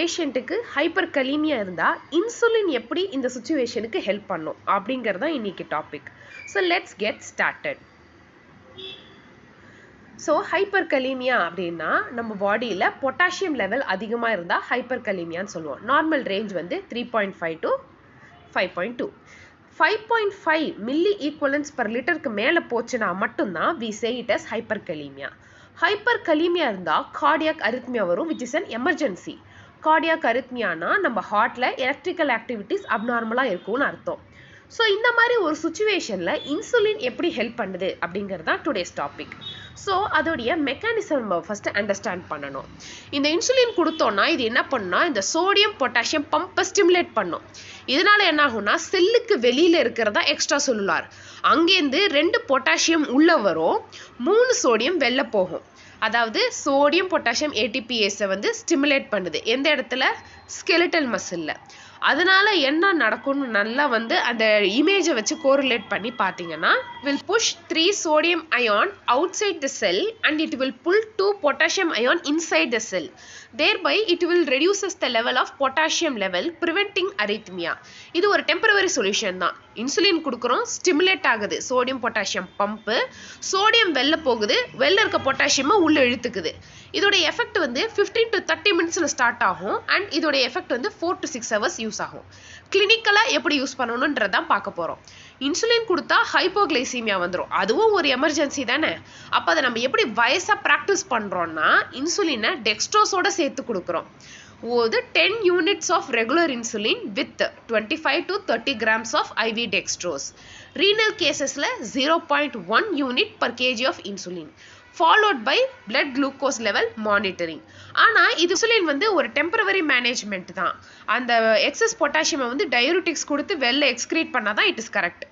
பேஷண்ட்டுக்கு ஹைப்பர் கலீமியா இருந்தால் இன்சுலின் எப்படி இந்த சுச்சுவேஷனுக்கு ஹெல்ப் பண்ணும் அப்படிங்கிறது தான் இன்னைக்கு topic. So let's get started. So hyperkalaemia அப்படின்னா நம்ம பாடியில் பொட்டாசியம் லெவல் அதிகமாக இருந்தால் ஹைப்பர் கலீமியான்னு சொல்லுவோம். நார்மல் ரேஞ்ச் வந்து 3.5 to 5.2. 5.5 மில்லி ஈக்குவலன்ஸ் பர் லிட்டருக்கு மேலே போச்சுன்னா மட்டும்தான் we say it as hyperkalaemia. Hyperkalaemia இருந்தால் கார்டியாக் அரித்மியா வரும், which is an emergency. Cardiac அரித்மியானா நம்ம ஹார்ட்டில் எலக்ட்ரிக்கல் ஆக்டிவிட்டிஸ் அப்நார்மலாக இருக்கும்னு அர்த்தம். ஸோ இந்த மாதிரி ஒரு சுச்சுவேஷனில் இன்சுலின் எப்படி ஹெல்ப் பண்ணுது அப்படிங்கிறது தான் டுடேஸ் டாபிக். ஸோ அதோடைய மெக்கானிசம் நம்ம ஃபஸ்ட்டு அண்டர்ஸ்டாண்ட் பண்ணணும். இந்த இன்சுலின் கொடுத்தோன்னா இது என்ன பண்ணுன்னா இந்த சோடியம் பொட்டாசியம் பம்பை ஸ்டிமுலேட் பண்ணும். இதனால என்ன ஆகும்னா செல்லுக்கு வெளியில் இருக்கிறதா எக்ஸ்ட்ரா செல்லுலார், அங்கேருந்து 2 பொட்டாசியம் உள்ளே வரும், 3 சோடியம் வெளில போகும். அதாவது சோடியம் பொட்டாசியம் ஏடிபிஎஸை வந்து ஸ்டிமுலேட் பண்ணுது. எந்த இடத்துல? ஸ்கெலிட்டல் மசிலில். அதனால என்ன நடக்கும்னு நல்லா வந்து அந்த இமேஜை வச்சு கோரிலேட் பண்ணி பார்த்தீங்கன்னா, will push 3 sodium ion outside the cell and it will pull 2 potassium ion inside the cell. Thereby it will reduces the level of potassium level, preventing arrhythmia. இது ஒரு டெம்பரவரி சொல்யூஷன் தான். இன்சுலின் கொடுக்குறோம், stimulate ஆகுது sodium potassium pump, sodium வெளில போகுது, வெளில இருக்க பொட்டாசியமை உள்ள இழுத்துக்குது. இதோட எஃபெக்ட் வந்து 15 to 30 மினிட்ஸில் ஸ்டார்ட் ஆகும் அண்ட் இதோட எஃபெக்ட் வந்து 4 to 6 ஹவர்ஸ் யூஸ் ஆகும். கிளினிக்கலாக எப்படி யூஸ் பண்ணணுன்றதான் பார்க்க போகிறோம். இன்சுலின் கொடுத்தா ஹைப்போகிளைசீமியா வந்துடும், அதுவும் ஒரு எமர்ஜென்சி தானே. அப்போ அதை நம்ம எப்படி வயசாக ப்ராக்டிஸ் பண்ணுறோன்னா இன்சுலினை டெக்ஸ்ட்ரோஸோட சேர்த்து கொடுக்குறோம். ஒரு 10 units of regular insulin with 25 to 30 grams of IV dextrose. Renal casesல 0.1 unit per kg of insulin followed by blood glucose level monitoring. ஆனால் இது இன்சுலின் வந்து ஒரு டெம்பரவரி மேனேஜ்மெண்ட் தான். அந்த எக்ஸஸ் பொட்டாசியம் வந்து டயூரிட்டிக்ஸ் கொடுத்து வெளில எக்ஸ்கிரீட் பண்ணாதான் இட் இஸ் கரெக்ட்.